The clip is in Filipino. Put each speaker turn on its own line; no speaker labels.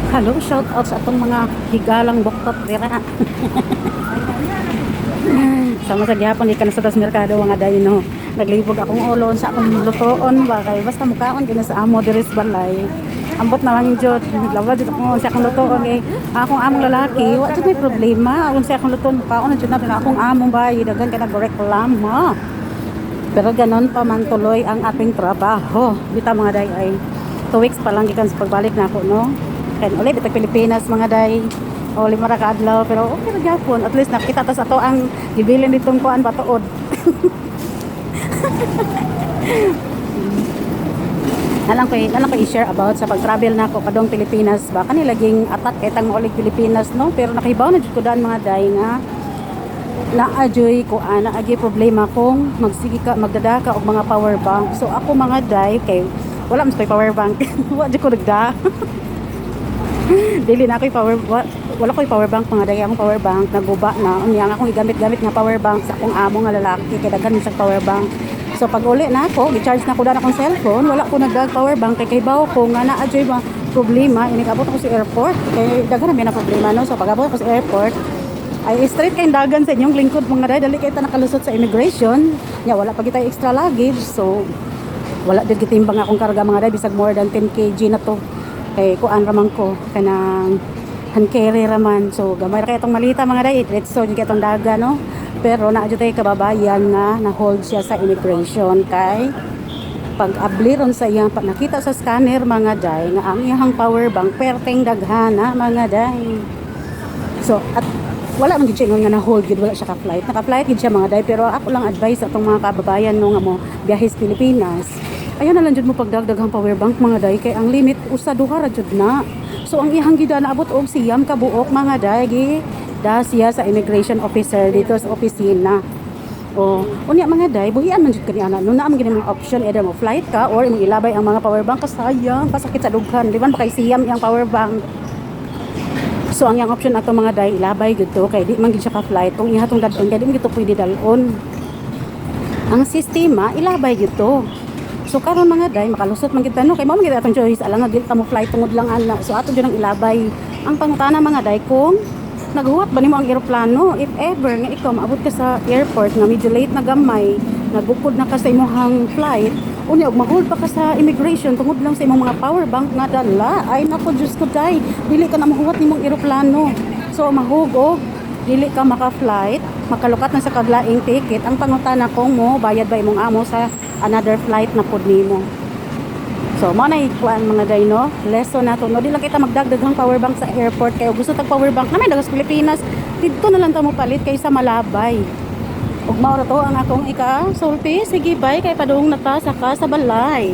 Hello, shout out sa atong mga higalang buktot dira. Sama sa gyapon ikan sa tas merkado mga day no. Naglibog akong ulon sa akong lutoon ba kay basta mukaon gina sa amo diri sa balay. Ambot na lang jud lawa jud ako sa akong lutoon kay akong among lalaki wa jud may problema aron sa akong lutoon mukaon jud na akong among bay daghan ka nagreklamo. Pero ganon pa man tuloy ang ating trabaho. Bita mga day ay 2 weeks pa lang gikan sa pagbalik na ako no. Kaya ulit ito Pilipinas mga day. O lima ra ka adlaw pero okay ra gyapon at least nakita tas ato ang gibilin ditong kuan patuod. Alam ko i-share about sa pag-travel na ako kadong Pilipinas ba kanila laging atat kay tang ulig Pilipinas no pero nakibaw na jud ko daan mga day nga naajoy ko ana agi problema kung magsige ka magdadaka og mga power bank. So ako mga day kay wala mas power bank. Wa jud ko nagda. Dili na ako'y wala ko'y power bank mga day akong power bank naguba na unya akong igamit-gamit nga power bank sa akong amo nga lalaki kay daghan sa power bank. So pag uli na ako gi-charge na ko daan akong cellphone wala ko nagdag power bank kay bawo ko nga naa-joy ba problema inikabot ako sa airport kay daghan na problema no. So pag abot ako sa airport ay straight kay dagan sa inyong lingkod mga day dali kay ta nakalusot sa immigration nya wala pa kitay extra luggage so wala din gitimbang akong karga mga day bisag more than 10 kg na to. Kay kuan raman ko kanang hand carry raman so gamay ra kay itong malita mga day diretso jud kay itong daga no pero naa jud tay kababayan nga na hold siya sa immigration kay pag abliron sa iyang pag nakita sa scanner mga day nga ang iyang power bank perteng daghana mga day so at wala man gid siya nga na hold gid wala siya ka flight naka-flight gid siya mga day pero ako lang advice atong mga kababayan no nga mo biyahe sa Pilipinas ayan na lang jud mo pagdagdaghang power bank mga day kay ang limit usa duha ra jud na. So ang ihang gid na abot og siyam ka buok mga day gi da siya sa immigration officer dito sa opisina. O unya mga day buhian man jud kani ana no na man gid mga option either mo flight ka or imong ilabay ang mga power bank kasayang pasakit sa dughan di ba kay siyam iyang power bank. So ang iyang option ato mga day ilabay gid to kay di man gid siya ka flight kung ihatong dadon kay di man gid to pwede dalon. Ang sistema ilabay gid to. So karon mga day makalusot man kita no kay mao man kita atong choice alang nga dili ta mo flight tungod lang ana. So ato jud ang ilabay. Ang pangutana mga day kung naghuwat ba nimo ang eroplano if ever nga ikaw maabot ka sa airport nga medyo late na gamay nagbukod na ka sa imong flight unya og ma-hold pa ka sa immigration tungod lang sa imong mga power bank nga dala ay nako Diyos ko day dili ka na mahuwat nimong eroplano. So mahugog dili ka maka-flight makalukat na sa kaglaing ticket ang pangutana kung mo bayad ba imong amo sa another flight na pod nimo. So mo na ikuan mga day no lesson nato no di lang kita magdagdaghang power bank sa airport kay gusto tag power bank na may dagas Pilipinas didto na lang ta mo palit kaysa malabay ug mao ra to ang akong ika sulti sige bye kay padung na ta saka sa balay.